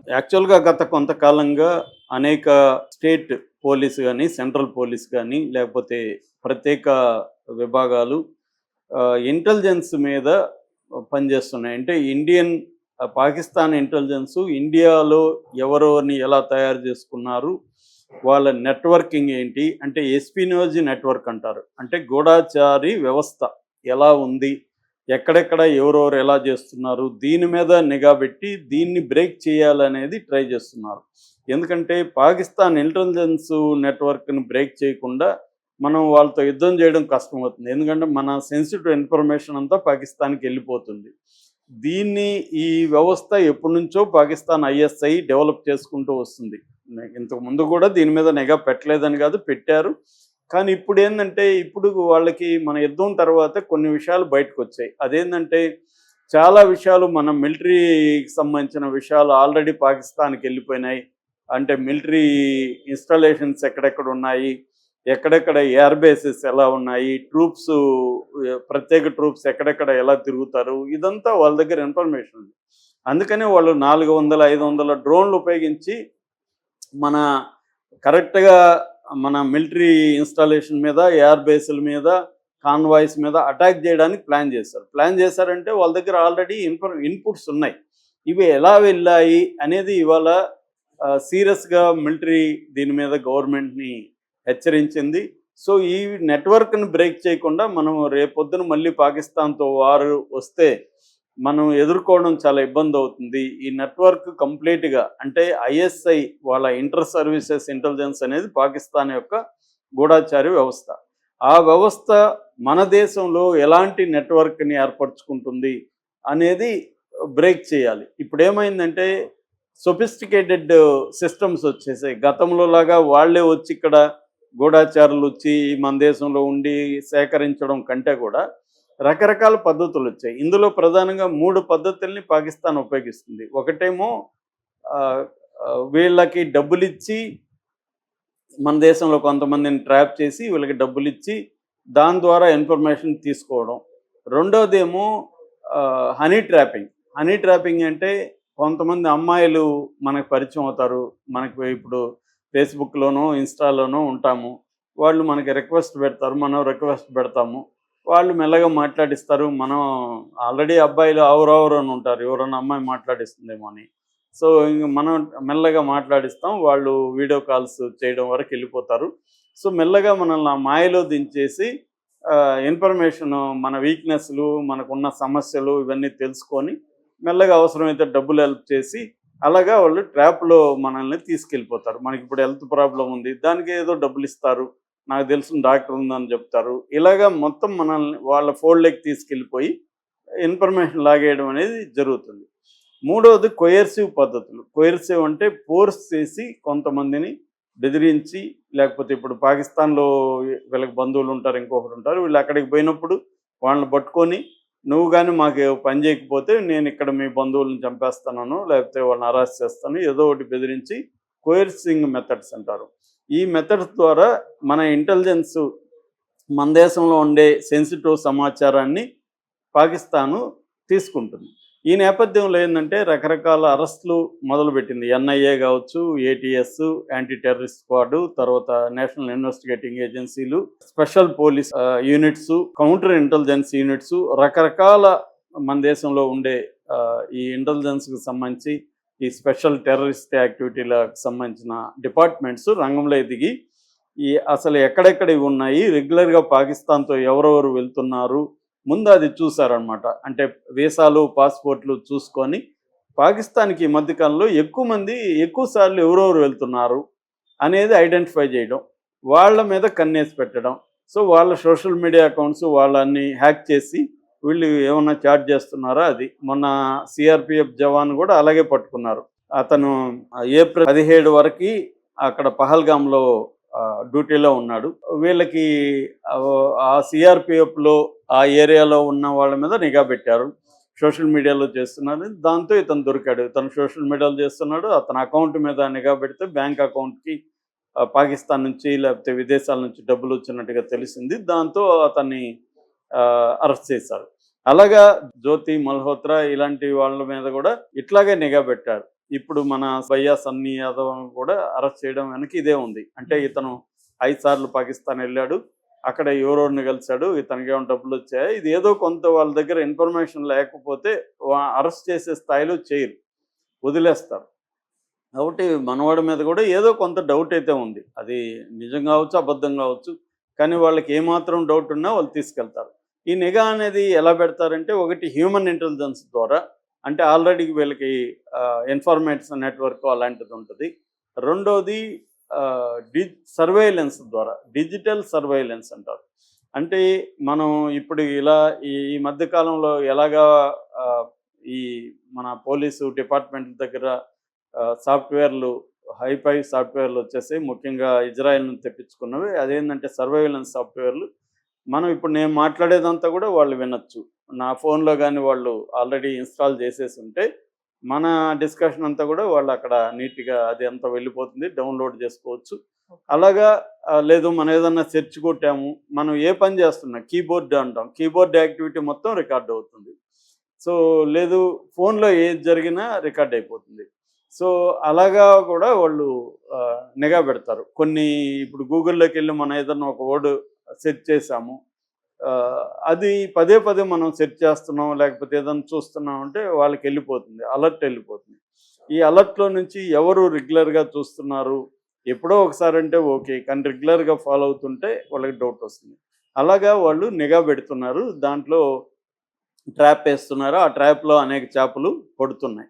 యాక్చువల్‌గా గత కొంతకాలంగా అనేక స్టేట్ పోలీస్ గాని, సెంట్రల్ పోలీస్ గాని, లేకపోతే ప్రత్యేక విభాగాలు ఇంటెలిజెన్స్ మీద పనిచేస్తున్నాయి. అంటే పాకిస్తాన్ ఇంటెలిజెన్సు ఇండియాలో ఎవరెవరిని ఎలా తయారు చేసుకున్నారు, వాళ్ళ నెట్వర్కింగ్ ఏంటి, అంటే ఎస్పినోజీ నెట్వర్క్ అంటారు. అంటే గూఢచారి వ్యవస్థ ఎలా ఉంది, ఎక్కడెక్కడ ఎవరెవరు ఎలా చేస్తున్నారు, దీని మీద నిఘా పెట్టి దీన్ని బ్రేక్ చేయాలనేది ట్రై చేస్తున్నారు. ఎందుకంటే పాకిస్తాన్ ఇంటెలిజెన్స్ నెట్వర్క్ని బ్రేక్ చేయకుండా మనం వాళ్ళతో యుద్ధం చేయడం కష్టమవుతుంది. ఎందుకంటే మన సెన్సిటివ్ ఇన్ఫర్మేషన్ అంతా పాకిస్తాన్‌కి వెళ్ళిపోతుంది. దీన్ని ఈ వ్యవస్థ ఎప్పటినుంచో పాకిస్తాన్ ఐఎస్ఐ డెవలప్ చేసుకుంటూ వస్తుంది. ఇంతకుముందు కూడా దీని మీద నిఘా పెట్టలేదని కాదు, పెట్టారు. కానీ ఇప్పుడేందంటే, ఇప్పుడు వాళ్ళకి మన యుద్ధం తర్వాత కొన్ని విషయాలు బయటకొచ్చాయి. అదేందంటే, చాలా విషయాలు మన మిలిటరీకి సంబంధించిన విషయాలు ఆల్రెడీ పాకిస్తాన్‌కెళ్ళిపోయినాయి. అంటే మిలిటరీ ఇన్‌స్టాలేషన్స్ ఎక్కడెక్కడున్నాయి, ఎక్కడెక్కడ ఎయిర్ బేసెస్ ఎలా ఉన్నాయి, ప్రత్యేక ట్రూప్స్ ఎక్కడెక్కడ ఎలా తిరుగుతారు, ఇదంతా వాళ్ళ దగ్గర ఇన్ఫర్మేషన్ ఉంది. అందుకనే వాళ్ళు 400, 500 డ్రోన్లు ఉపయోగించి మన కరెక్ట్‌గా మన మిలిటరీ ఇన్‌స్టాలేషన్ మీద, ఎయిర్ బేస్‌ల మీద, కాన్వాయ్స్ మీద అటాక్ చేయడానికి ప్లాన్ చేశారు. ప్లాన్ చేశారంటే వాళ్ళ దగ్గర ఆల్రెడీ ఇన్‌పుట్స్ ఉన్నాయి. ఇవి ఎలా వెళ్ళాయి అనేది ఇవాళ సీరియస్‌గా మిలిటరీ దీని మీద గవర్నమెంట్‌ని హెచ్చరించింది. సో, ఈ నెట్వర్క్‌ని బ్రేక్ చేయకుండా మనం రేపొద్దున మళ్ళీ పాకిస్తాన్‌తో వార్ వస్తే మనం ఎదుర్కోవడం చాలా ఇబ్బందవుతుంది. ఈ నెట్వర్క్ కంప్లీట్‌గా అంటే ఐఎస్ఐ వాళ్ళ ఇంటర్ సర్వీసెస్ ఇంటెలిజెన్స్ అనేది పాకిస్తాన్ యొక్క గూఢచారి వ్యవస్థ. ఆ వ్యవస్థ మన దేశంలో ఎలాంటి నెట్వర్క్‌ని ఏర్పరుచుకుంటుంది అనేది బ్రేక్ చేయాలి. ఇప్పుడేమైందంటే సొఫిస్టికేటెడ్ సిస్టమ్స్ వచ్చేసాయి. గతంలో లాగా వాళ్ళే వచ్చి ఇక్కడ గూఢచారులు వచ్చి మన దేశంలో ఉండి సేకరించడం కంటే కూడా రకరకాల పద్ధతులు వచ్చాయి. ఇందులో ప్రధానంగా 3 పద్ధతుల్ని పాకిస్తాన్ ఉపయోగిస్తుంది. ఒకటేమో ఆహ్, వీళ్ళకి డబ్బులిచ్చి మన దేశంలో కొంతమందిని ట్రాప్ చేసి వీళ్ళకి డబ్బులిచ్చి దాని ద్వారా ఇన్ఫర్మేషన్ తీసుకోవడం. రెండోదేమో హనీ ట్రాపింగ్. హనీ ట్రాపింగ్ అంటే కొంతమంది అమ్మాయిలు మనకు పరిచయం అవుతారు. మనకు ఇప్పుడు ఫేస్‌బుక్‌లోనో, ఇన్‌స్టాలోనో ఉంటాము. వాళ్ళు మనకి రిక్వెస్ట్ పెడతారు. మనం రిక్వెస్ట్ పెడతాము. వాళ్ళు మెల్లగా మాట్లాడిస్తారు. మనం ఆల్రెడీ అబ్బాయిలు ఆవురావురు అని ఉంటారు. ఎవరన్నా అమ్మాయి మాట్లాడిస్తుందేమో అని. సో, ఇంక మనం మెల్లగా మాట్లాడిస్తాం. వాళ్ళు వీడియో కాల్స్ చేయడం వరకు వెళ్ళిపోతారు. సో, మెల్లగా మనల్ని ఆ మాయలో దించేసి ఇన్ఫర్మేషను మన వీక్‌నెస్‌లు, మనకున్న సమస్యలు ఇవన్నీ తెలుసుకొని మెల్లగా అవసరమైతే డబ్బులు హెల్ప్ చేసి అలాగా వాళ్ళు ట్రాప్‌లో మనల్ని తీసుకెళ్ళిపోతారు. మనకిప్పుడు హెల్త్ ప్రాబ్లమ్ ఉంది. దానికి ఏదో డబ్బులిస్తారు. నాకు తెలిసిన డాక్టర్ ఉందని చెప్తారు. ఇలాగా మొత్తం మనల్ని వాళ్ళ ఫోల్డ్‌లోకి తీసుకెళ్ళిపోయి ఇన్ఫర్మేషన్ లాగేయడం అనేది జరుగుతుంది. మూడవది కొయర్సివ్ పద్ధతులు. కొయర్సివ్ అంటే ఫోర్స్ చేసి కొంతమందిని బెదిరించి, లేకపోతే ఇప్పుడు పాకిస్తాన్‌లో వీళ్ళకి బంధువులుంటారు, ఇంకొకరుంటారు. వీళ్ళు అక్కడికి పోయినప్పుడు వాళ్ళని పట్టుకొని, "నువ్వు గాని మాకు పని చేయకపోతే నేనిక్కడ మీ బంధువులను చంపేస్తాననో, లేకపోతే వాళ్ళని అరెస్ట్ చేస్తాను." ఏదో ఒకటి బెదిరించి కోయర్సింగ్ మెథడ్స్ అంటారు. ఈ మెథడ్స్ ద్వారా మన ఇంటెలిజెన్స్ మన దేశంలో ఉండే సెన్సిటివ్ సమాచారాన్ని పాకిస్తాను తీసుకుంటుంది. ఈ నేపథ్యంలో ఏందంటే రకరకాల అరెస్టులు మొదలుపెట్టింది. ఎన్ఐఏ కావచ్చు, ఏటీఎస్, యాంటీ టెర్రరిస్ట్ స్క్వాడ్, తర్వాత నేషనల్ ఇన్వెస్టిగేటింగ్ ఏజెన్సీలు, special police units, counter intelligence units, రకరకాల మన దేశంలో ఉండే ఈ ఇంటెలిజెన్స్‌కి సంబంధించి ఈ స్పెషల్ టెర్రరిస్ట్ యాక్టివిటీలకు సంబంధించిన డిపార్ట్మెంట్స్ రంగంలో దిగి అసలు ఎక్కడెక్కడ ఇవి ఉన్నాయి, రెగ్యులర్‌గా పాకిస్తాన్‌తో ఎవరెవరు వెళ్తున్నారు, ముందు అది చూసారనమాట. అంటే వీసాలు, పాస్‌పోర్ట్‌లు చూసుకొని పాకిస్తాన్‌కి ఈ మధ్య కాలంలో ఎక్కువ సార్లు ఎవరెవరు వెళ్తున్నారు అనేది ఐడెంటిఫై చేయడం. వాళ్ళ మీద కన్నేసి పెట్టడం. సో, వాళ్ళ సోషల్ మీడియా అకౌంట్స్ వాళ్ళన్నీ హ్యాక్ చేసి వీళ్ళు ఏమన్నా చాట్ చేస్తున్నారా అది. మొన్న సీఆర్‌పీఎఫ్ జవాన్ కూడా అలాగే పట్టుకున్నారు. అతను ఏప్రిల్ 17 వరకి అక్కడ పహల్గామ్‌లో డ్యూటీలో ఉన్నాడు. వీళ్ళకి ఆ సీఆర్‌పీఎఫ్‌లో ఆ ఏరియాలో ఉన్న వాళ్ళ మీద నిఘా పెట్టారు. సోషల్ మీడియాలో చేస్తున్నారు. దాంతో ఇతను దొరికాడు. ఇతను సోషల్ మీడియాలో చేస్తున్నాడు. అతని అకౌంట్ మీద నిఘా పెడితే బ్యాంక్ అకౌంట్‌కి పాకిస్తాన్ నుంచి లేకపోతే విదేశాల నుంచి డబ్బులు వచ్చినట్టుగా తెలిసింది. దాంతో అతన్ని అరెస్ట్ చేశారు. అలాగా జ్యోతి మల్హోత్రా ఇలాంటి వాళ్ళ మీద కూడా ఇట్లాగే నిఘా పెట్టారు. ఇప్పుడు మన భయ్యా సన్నీ యాదవ్ కూడా అరెస్ట్ చేయడం వెనక ఇదే ఉంది. అంటే ఇతను 5 సార్లు పాకిస్తాన్ వెళ్ళాడు, అక్కడ ఎవరెవరిని కలిసాడు, ఇతనికి ఏమైనా డబ్బులు వచ్చాయా, ఇది ఏదో కొంత వాళ్ళ దగ్గర ఇన్ఫర్మేషన్ లేకపోతే అరెస్ట్ చేసే స్థాయిలో చేయరు, వదిలేస్తారు. కాబట్టి మనవాడి మీద కూడా ఏదో కొంత డౌట్ అయితే ఉంది. అది నిజం కావచ్చు, అబద్ధం కావచ్చు. కానీ వాళ్ళకి ఏమాత్రం డౌట్ ఉన్నా వాళ్ళు తీసుకెళ్తారు. ఈ నిఘా అనేది ఎలా పెడతారంటే, ఒకటి హ్యూమన్ ఇంటెలిజెన్స్ ద్వారా, అంటే ఆల్రెడీ వీళ్ళకి ఇన్ఫర్మేట్స్ నెట్వర్క్ అలాంటిది ఉంటుంది. రెండోది సర్వేలెన్స్ ద్వారా, డిజిటల్ సర్వేలెన్స్ అంటారు. అంటే మనం ఇప్పుడు ఇలా ఈ ఈ మధ్య కాలంలో ఎలాగా ఆహ్, ఈ మన పోలీసు డిపార్ట్మెంట్ దగ్గర సాఫ్ట్‌వేర్‌లు, హైఫై సాఫ్ట్‌వేర్‌లు వచ్చేసాయి. ముఖ్యంగా ఇజ్రాయెల్ నుంచి తెప్పించుకున్నవి. అదేంటంటే సర్వేలెన్స్ సాఫ్ట్‌వేర్‌లు. మనం ఇప్పుడు నేను మాట్లాడేదంతా కూడా వాళ్ళు వినొచ్చు. నా ఫోన్‌లో గాని వాళ్ళు ఆల్రెడీ ఇన్‌స్టాల్ చేసేసి ఉంటే, మన డిస్కషన్ అంతా కూడా వాళ్ళు అక్కడ నీట్‌గా అది అంతా వెళ్ళిపోతుంది. డౌన్‌లోడ్ చేసుకోవచ్చు. అలాగా లేదు మనం ఏదన్నా సెర్చ్ కొట్టాము. మనం ఏ పని చేస్తున్నా కీబోర్డ్ అంటాం. కీబోర్డ్ యాక్టివిటీ మొత్తం రికార్డ్ అవుతుంది. సో, లేదు ఫోన్‌లో ఏది జరిగినా రికార్డ్ అయిపోతుంది. సో, అలాగా కూడా వాళ్ళు నిఘా పెడతారు. కొన్ని ఇప్పుడు గూగుల్‌లోకెళ్ళి మనం ఏదన్నా ఒక వర్డ్ సెర్చ్ చేసాము. అది పదే పదే మనం సెర్చ్ చేస్తున్నాం, లేకపోతే ఏదన్నా చూస్తున్నాం అంటే వాళ్ళకెళ్ళిపోతుంది. అలర్ట్ ఎళ్ళిపోతుంది. ఈ అలర్ట్‌లో నుంచి ఎవరు రెగ్యులర్‌గా చూస్తున్నారు, ఎప్పుడో ఒకసారంటే ఓకే. కానీ రెగ్యులర్‌గా ఫాలో అవుతుంటే వాళ్ళకి డౌటొస్తుంది. అలాగా వాళ్ళు నిఘా పెడుతున్నారు. దాంట్లో ట్రాప్ ఏస్తున్నారు. ఆ ట్రాప్‌లో అనేక చేపలు పడుతున్నాయి.